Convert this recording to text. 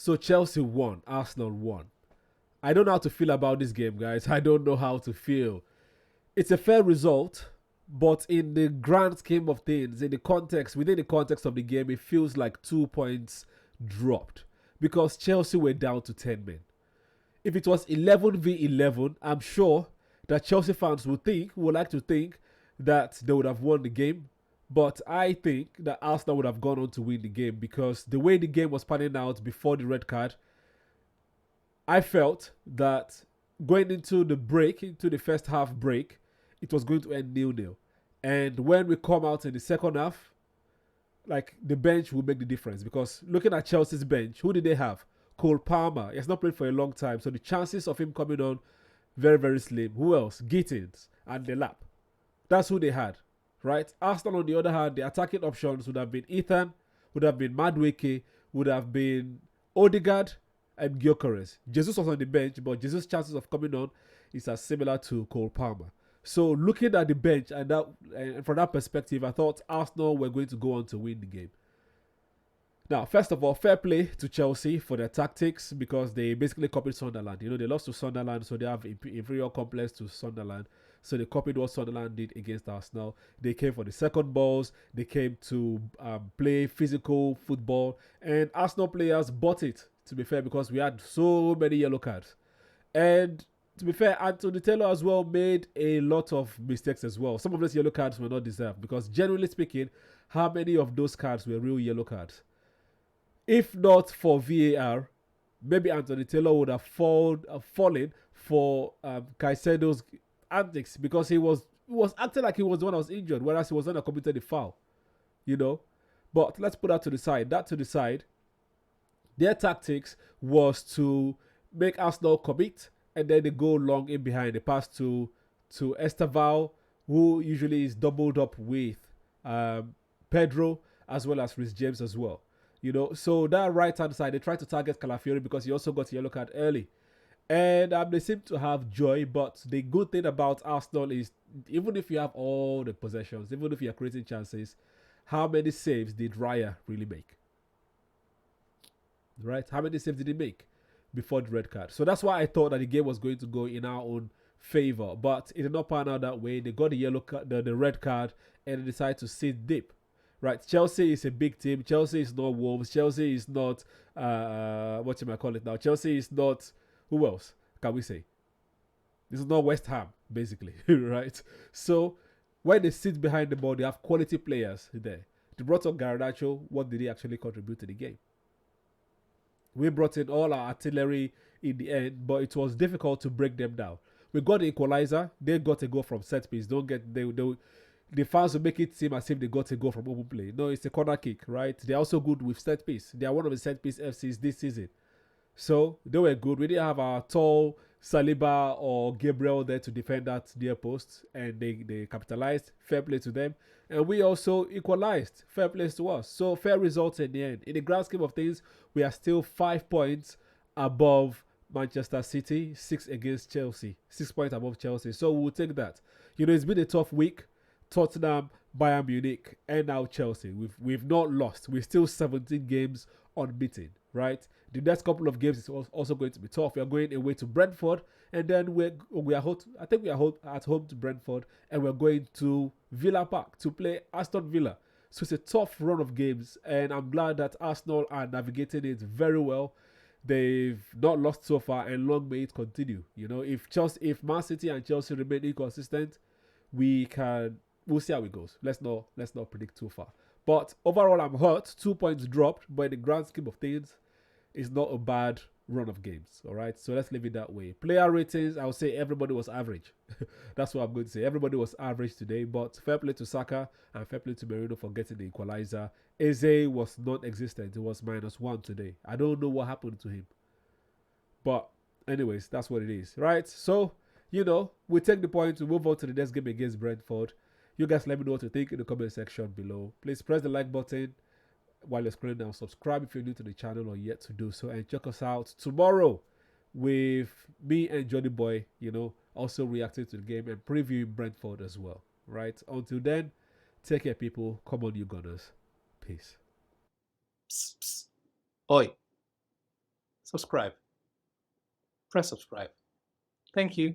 So Chelsea won, Arsenal won. I don't know how to feel about this game, guys. I don't know how to feel. It's a fair result, but in the grand scheme of things, within the context of the game, it feels like 2 points dropped because Chelsea were down to 10 men. If it was 11v11, I'm sure that Chelsea fans would like to think that they would have won the game. But I think that Arsenal would have gone on to win the game because the way the game was panning out before the red card, I felt that going into the first half break, it was going to end 0-0. And when we come out in the second half, like the bench will make the difference because looking at Chelsea's bench, who did they have? Cole Palmer. He has not played for a long time, so the chances of him coming on very very slim. Who else? Gittins and Delap. That's who they had, right? Arsenal on the other hand, the attacking options would have been Ethan, would have been Madueke, would have been Odegaard and Gyokeres. Jesus was on the bench, but Jesus' chances of coming on is as similar to Cole Palmer. So looking at the bench and from that perspective, I thought Arsenal were going to go on to win the game. Now, first of all, fair play to Chelsea for their tactics because they basically copied Sunderland. You know, they lost to Sunderland, so they have inferior complex to Sunderland. So they copied what Sunderland did against Arsenal. They came for the second balls. They came to play physical football. And Arsenal players bought it, to be fair, because we had so many yellow cards. And to be fair, Anthony Taylor as well made a lot of mistakes as well. Some of those yellow cards were not deserved because generally speaking, how many of those cards were real yellow cards? If not for VAR, maybe Anthony Taylor would have fallen for Caicedo's antics because he was acting like he was the one that was injured, whereas he was the one that committed the foul. You know? But let's put that to the side. Their tactics was to make Arsenal commit and then they go long in behind. They pass to Esteval, who usually is doubled up with Pedro as well as Rhys James as well. You know, so that right hand side, they tried to target Calafiori because he also got a yellow card early. And they seem to have joy, but the good thing about Arsenal is even if you have all the possessions, even if you're creating chances, how many saves did Raya really make? Right? How many saves did he make before the red card? So that's why I thought that the game was going to go in our own favor, but it did not pan out that way. They got the yellow card, the red card, and they decided to sit deep. Right, Chelsea is a big team. Chelsea is not Wolves. Chelsea is not what you might call it now. Chelsea is not, who else can we say? This is not West Ham, basically, right? So when they sit behind the ball, they have quality players there. They brought on Garnacho. What did he actually contribute to the game? We brought in all our artillery in the end, but it was difficult to break them down. We got the equalizer. They got a goal from set piece. The fans will make it seem as if they got a goal from open play. No, it's a corner kick, right? They're also good with set piece. They are one of the set piece FCs this season. So they were good. We didn't have our tall Saliba or Gabriel there to defend that near post, and they capitalized. Fair play to them. And we also equalized. Fair play to us. So fair results in the end. In the grand scheme of things, we are still 5 points above Manchester City, 6 against Chelsea, 6 points above Chelsea. So we'll take that. You know, it's been a tough week. Tottenham, Bayern Munich, and now Chelsea. We've not lost. We're still 17 games unbeaten, right? The next couple of games is also going to be tough. We are going away to Brentford, and then we are at home to Brentford, and we're going to Villa Park to play Aston Villa. So it's a tough run of games, and I'm glad that Arsenal are navigating it very well. They've not lost so far, and long may it continue. You know, if Man City and Chelsea remain inconsistent, we'll see how it goes. Let's not predict too far. But overall, I'm hurt. 2 points dropped, but in the grand scheme of things, it's not a bad run of games. All right, so let's leave it that way. Player ratings, I would say everybody was average. That's what I'm going to say. Everybody was average today, but fair play to Saka and fair play to Merino for getting the equalizer. Eze was non-existent. It was -1 today. I don't know what happened to him. But anyways, that's what it is, right? So, you know, we take the point to move on to the next game against Brentford. You guys let me know what you think in the comment section below. Please press the like button while you're scrolling down. Subscribe if you're new to the channel or yet to do so. And check us out tomorrow with me and Johnny Boy, you know, also reacting to the game and previewing Brentford as well. Right? Until then, take care, people. Come on, you Gunners. Peace. Psst, psst. Oi. subscribe. Press subscribe. Thank you.